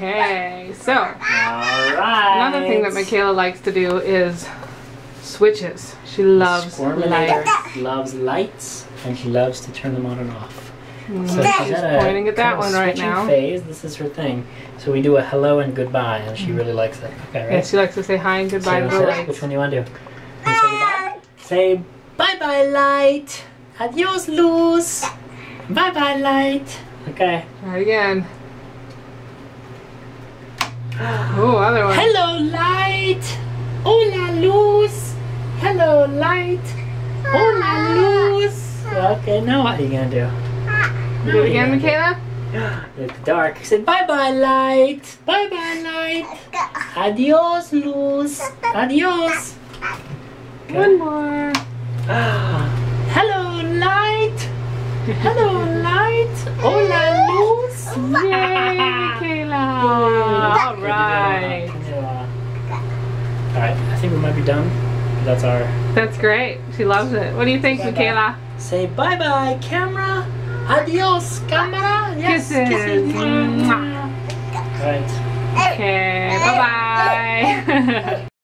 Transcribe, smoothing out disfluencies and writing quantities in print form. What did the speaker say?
Okay, so Alright. another thing that Micaela likes to do is switches. She loves Squirminator lights. loves lights, and she loves to turn them on and off. So She's she's at a pointing at that kind of one right switching now. phase. This is her thing. So we do a hello and goodbye, and she really likes it. Okay, right? Yeah, she likes to say hi and goodbye to the lights. Which one do you want to do? You say goodbye? Say bye-bye, light. Adios, luz. Bye-bye, light. Okay. Try it again. Oh, other one. Hello, light. Hola, luz. Hello, light. Hola, luz. Okay, now what are you going to do? Do it again, Micaela. It's dark. Say bye-bye, light. Bye-bye, light. Adios, luz. Adios. One more. Hello, light. Hello, light. Hola, luz. Yay, Micaela. All right. Alright, I think we might be done. That's our... That's great. She loves it. What do you think, Micaela? Say bye-bye, camera. Adios, camera. Yes, Kisses. Alright. Okay, bye-bye.